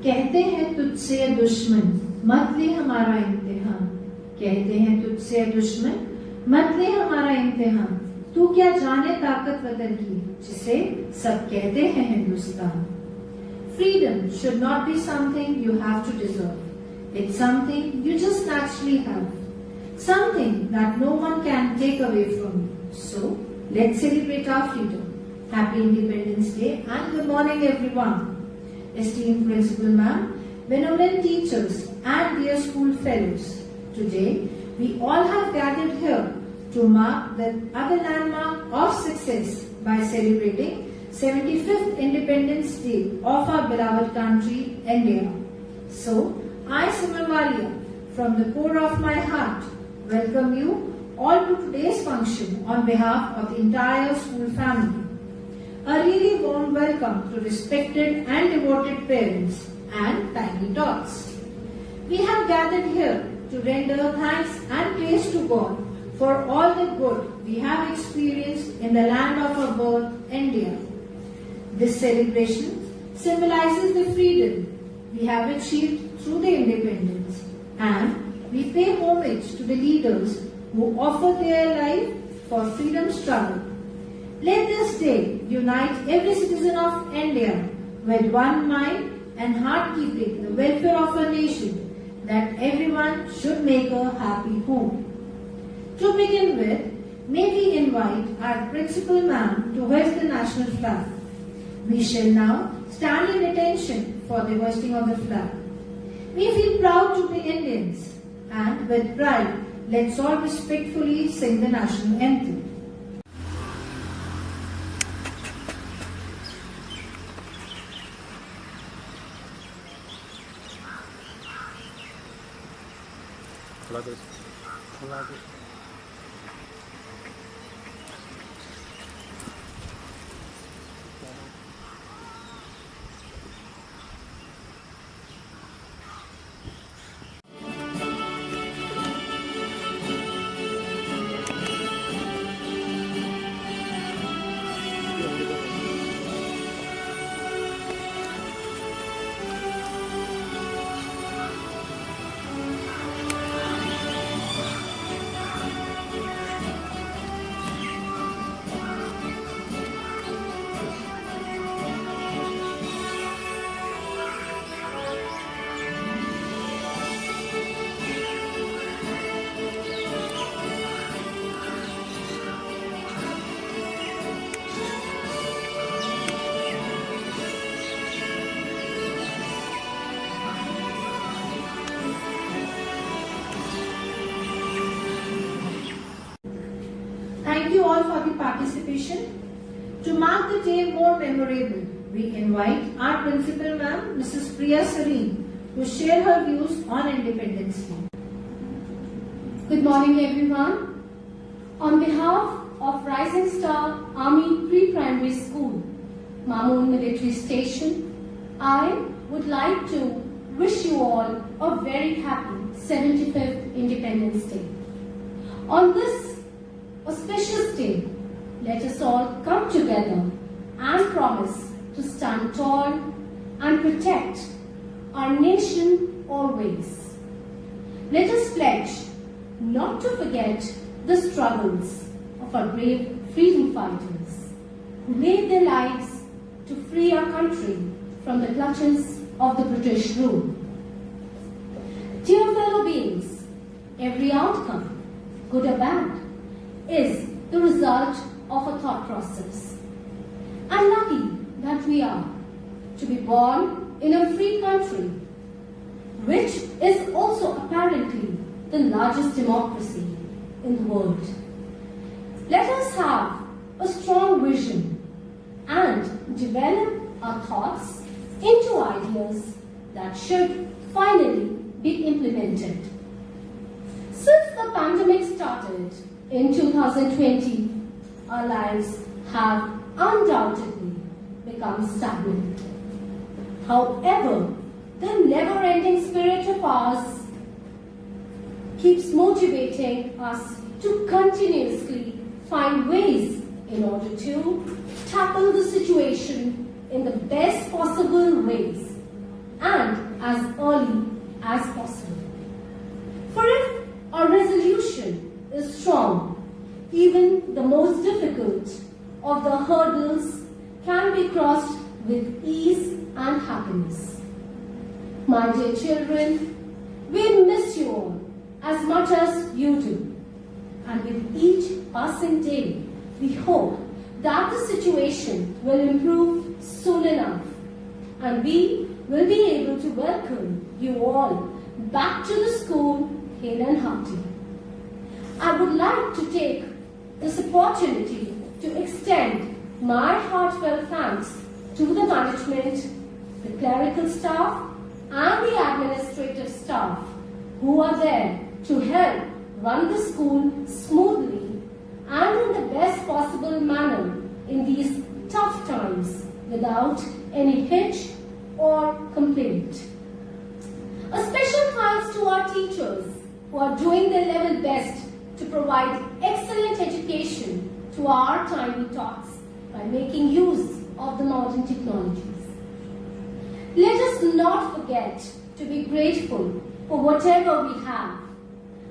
कहते हैं तुझसे दुश्मन मत ले हमारा इम्तिहान, कहते हैं तुझसे दुश्मन मत ले हमारा इम्तिहान, तू क्या जाने ताकत वतन की जिसे सब कहते हैं Hindustan. Freedom should not be something you have to deserve. It's something you just naturally have. Something that no one can take away from you. So, let's celebrate our freedom. Happy Independence Day and good morning everyone. Esteemed Principal Ma'am, benevolent teachers and dear school fellows. Today, we all have gathered here to mark the other landmark of success by celebrating 75th Independence Day of our beloved country, India. So, I, Simran Walia, from the core of my heart, welcome you all to today's function on behalf of the entire school family. A really warm welcome to respected and devoted parents and tiny tots. We have gathered here to render thanks and praise to God for all the good we have experienced in the land of our birth, India. This celebration symbolizes the freedom we have achieved through the independence, and we pay homage to the leaders who offered their life for freedom struggle. Let this day unite every citizen of India with one mind and heart, keeping the welfare of our nation, that everyone should make a happy home. To begin with, may we invite our Principal Ma'am to hoist the national flag. We shall now stand in attention for the hoisting of the flag. We feel proud to be Indians, and with pride, let's all respectfully sing the national anthem. Thank you all for the participation. To mark the day more memorable, we invite our Principal Ma'am, Mrs. Priya Sareen, to share her views on Independence Day. Good morning everyone. On behalf of Rising Star Army Pre-Primary School, Mamoon Military Station, I would like to wish you all a very happy 75th Independence Day. On this auspicious day, let us all come together and promise to stand tall and protect our nation always. Let us pledge not to forget the struggles of our brave freedom fighters who laid their lives to free our country from the clutches of the British rule. Dear fellow beings, every outcome, good or bad, is the result of a thought process. And lucky that we are to be born in a free country, which is also apparently the largest democracy in the world. Let us have a strong vision and develop our thoughts into ideas that should finally be implemented. Since the pandemic started in 2020, our lives have undoubtedly become stagnant. However, the never-ending spirit of ours keeps motivating us to continuously find ways in order to tackle the situation in the best possible ways and as early as possible. For if our resolution is strong, even the most difficult of the hurdles can be crossed with ease and happiness. My dear children, we miss you all as much as you do. And with each passing day, we hope that the situation will improve soon enough and we will be able to welcome you all back to the school hale and hearty. I would like to take this opportunity to extend my heartfelt thanks to the management, the clerical staff and the administrative staff who are there to help run the school smoothly and in the best possible manner in these tough times without any hitch or complaint. A special thanks to our teachers who are doing their level best to provide excellent education to our tiny tots by making use of the modern technologies. Let us not forget to be grateful for whatever we have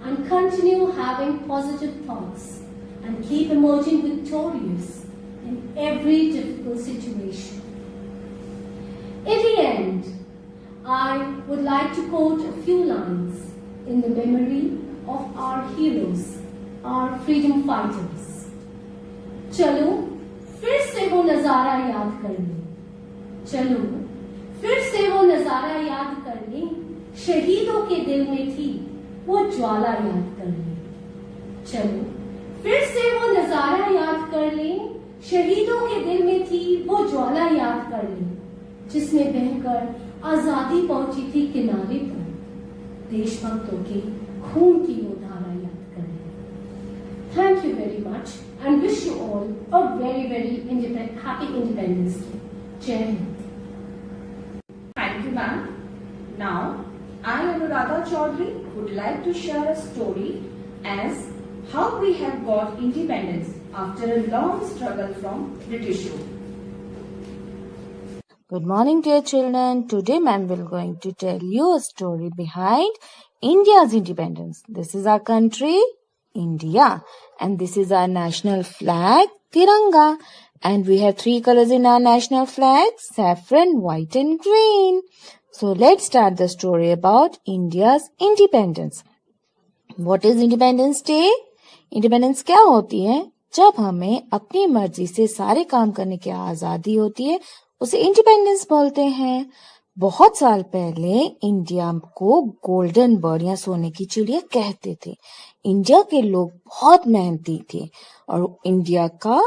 and continue having positive thoughts and keep emerging victorious in every difficult situation. In the end, I would like to quote a few lines in the memory of our heroes, our freedom fighters. चलो फिर से वो नजारा याद कर लें, चलो फिर से वो नजारा याद कर लें, शहीदों के दिल में थी वो ज्वाला याद कर लें, चलो फिर से वो नजारा याद कर लें, शहीदों के दिल में थी वो ज्वाला याद कर लें, जिसमें बहकर आजादी पहुंची थी किनारे पर, देशभक्तों के खून की वो धारा याद कर लें. Thank you very much and wish you all a very, very happy Independence Day. Jai Hind. Thank you, ma'am. Now, I, Anuradha Chaudhary, would like to share a story as how we have got independence after a long struggle from British rule. Good morning, dear children. Today, ma'am will going to tell you a story behind India's independence. This is our country, India, and this is our national flag, Tiranga. And we have three colors in our national flag, saffron, white and green. So let's start the story about India's independence. What is Independence Day? Independence क्या होती है? जब हमें अपनी मर्जी से सारे काम करने की आजादी होती है, उसे इंडिपेंडेंस बोलते हैं. बहुत साल पहले इंडिया को गोल्डन बर्ड या सोने की चिड़िया कहते थे. इंडिया के लोग बहुत मेहनती थे और इंडिया का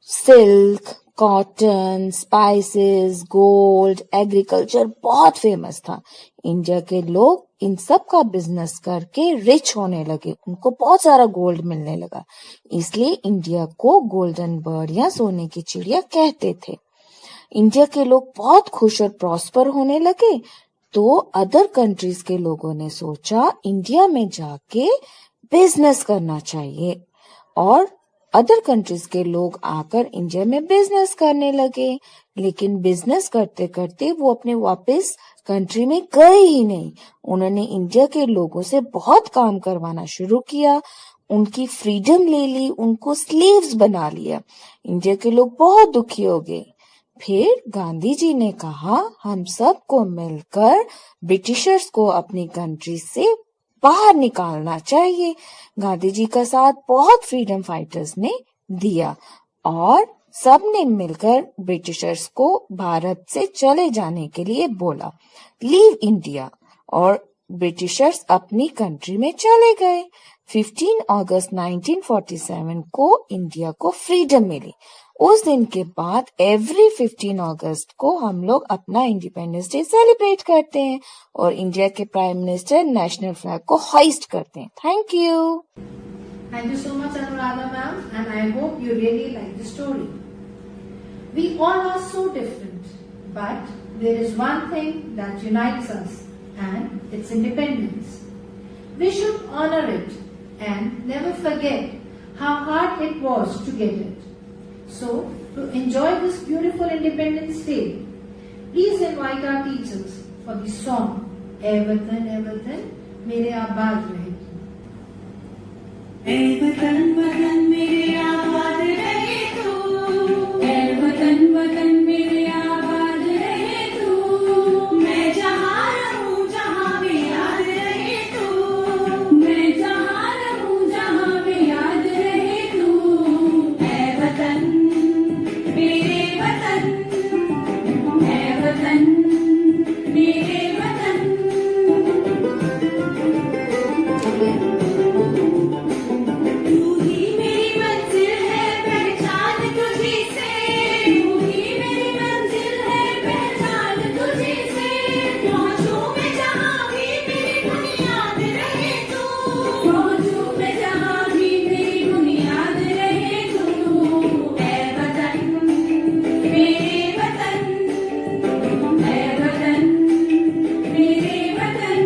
silk, cotton, spices, gold, agriculture बहुत फेमस था. इंडिया के लोग इन सब का बिजनेस करके रिच होने लगे. उनको बहुत सारा गोल्ड मिलने लगा. इसलिए इंडिया को गोल्डन बर्ड या सोने की चिड़िया कहते थे. इंडिया के लोग बहुत खुश और प्रॉस्पर होने लगे तो अदर कंट्रीज के लोगों ने सोचा इंडिया में जाके बिजनेस करना चाहिए और अदर कंट्रीज के लोग आकर इंडिया में बिजनेस करने लगे. लेकिन बिजनेस करते करते वो अपने वापस कंट्री में गए ही नहीं. उन्होंने इंडिया के लोगों से बहुत काम करवाना शुरू किया, उनकी फ्रीडम ले ली, उनको स्लेव्स बना लिया. इंडिया के लोग बहुत दुखी हो गए. फिर गांधी जी ने कहा हम सबको मिलकर ब्रिटिशर्स को अपनी कंट्री से बाहर निकालना चाहिए. गांधी जी का साथ बहुत फ्रीडम फाइटर्स ने दिया और सब ने मिलकर ब्रिटिशर्स को भारत से चले जाने के लिए बोला, लीव इंडिया, और ब्रिटिशर्स अपनी कंट्री में चले गए. 15 अगस्त 1947 को इंडिया को फ्रीडम मिली. उस दिन के बाद एवरी 15 अगस्त को हम लोग अपना इंडिपेंडेंस डे सेलिब्रेट करते हैं और इंडिया के प्राइम मिनिस्टर नेशनल फ्लैग को हाइस्ट करते हैं. Thank you. Thank you so much, Anuradha ma'am, and I hope you really like the story. We all are so different, but there is one thing that unites us, and it's independence. We should honor it and never forget how hard it was to get it. So, to enjoy this beautiful Independence Day, please invite our teachers for the song ए वतन मेरे आबाद रहे तू। ए वतन वतन मेरे आबाद रहे तू, ए वतन वतन मेरे आबाद रहे तू, मैं जहाँ रहूँ जहाँ भी याद रहे तू, मैं जहाँ रहूँ जहाँ भी याद रहे तू। ए वतन मेरे वतन, ए वतन मेरे वतन। तू ही मेरी मंजिल है पहचान तुझी से, तू ही मेरी मंजिल है पहचान तुझी से, पहुँचूं मैं जहाँ भी मेरी बुनियाद रहे तू, पहुँचूं मैं जहाँ भी मेरी बुनियाद रहे तू। ए वतन मेरे वतन, ए वतन मेरे वतन।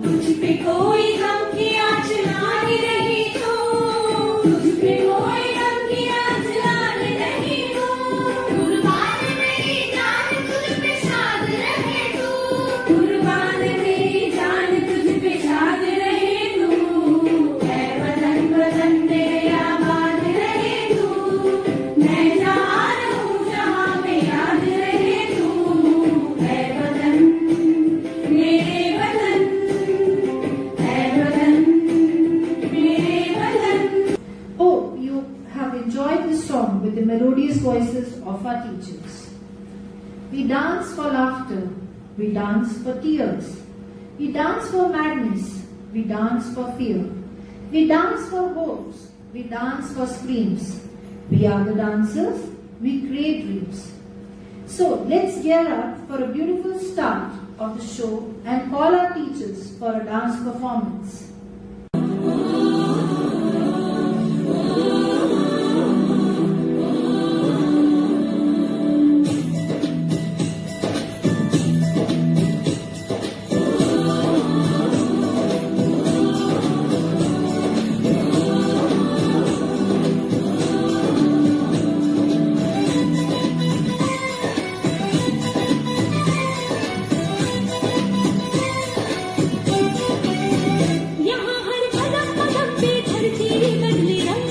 तुझ पे कोई गम की आँच लाने नहीं तू, तुझ पे कोई गम की आँच लाने नहीं तू, कुर्बान मेरी जान तुझ पे शाद रहे तू, कुर्बान मेरी जान तुझ पे शाद रहे तू। ए वतन वतन मेरे आबाद रहे तू, मैं जहाँ रहूँ जहाँ में याद रहे तू। ए वतन मेरे वतन, ए वतन मेरे वतन। Hope you have enjoyed this song with the melodious voices of our teachers. We dance for laughter, we dance for tears, we dance for madness, we dance for fear, we dance for hopes, we dance for screams. We are the dancers, we create dreams. So let's gear up for a beautiful start of the show and call our teachers for a dance performance. यहाँ हर कदम कदम पे धरती बदले रंग,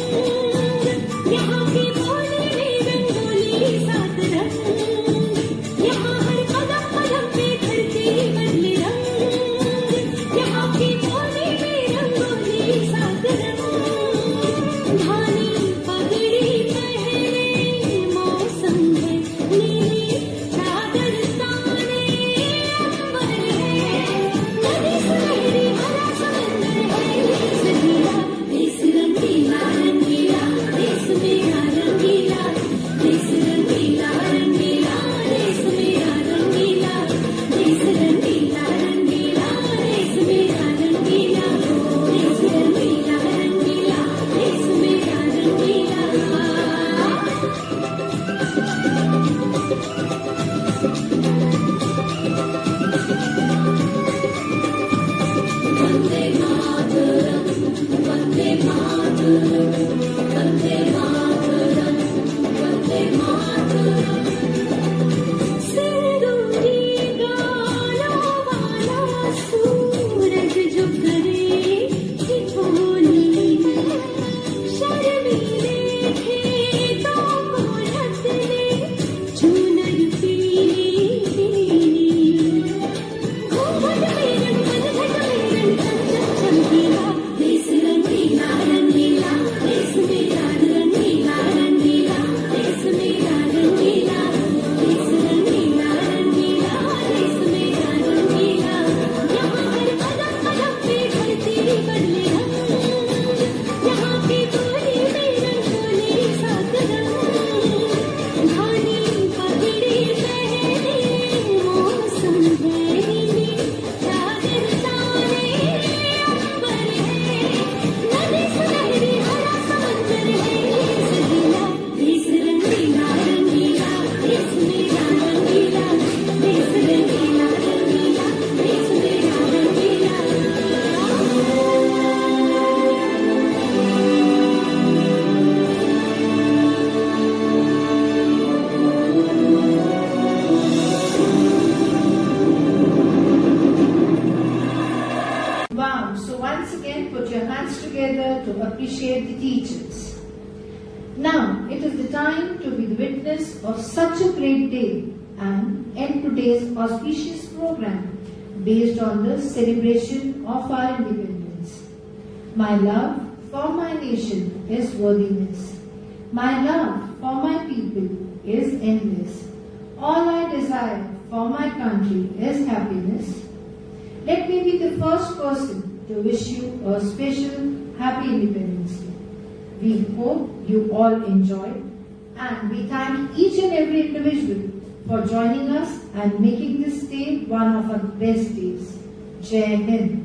यहाँ की बोली में रंगोली सात रंग, यहाँ हर कदम कदम पे धरती बदले रंग, यहाँ की बोली में रंगोली सात रंग। धानी पगड़ी पहने मौसम है, नीली चादर ताने अंबर है, नदी सुनहरी भरा समंदर है, देश रंगीला रंगीला, देश मेरा रंगीला, देश रंगीला रंगीला, देश मेरा रंगीला, देश रंगीला रंगीला, देश मेरा रंगीला, देश रंगीला रंगीला, देश मेरा रंगीला। वंदे मातरम, वंदे मातरम, वंदे मातरम, वंदे मातरम। सिंदूरी गालों वाला सूरज जो करे ठिठोली, शर्मीले खेतों को ढक ले चुनर पीली पीली, घूमट में रंगन घट में रंगन चमचमीला, देश रंगीला रंगीला, देश hands together to appreciate the teachers. Now it is the time to be the witness of such a great day and end today's auspicious program based on the celebration of our independence. My love for my nation is worthiness. My love for my people is endless. All I desire for my country is happiness. Let me be the first person to wish you a special Happy Independence Day. We hope you all enjoy, and we thank each and every individual for joining us and making this day one of our best days. Jai Hind.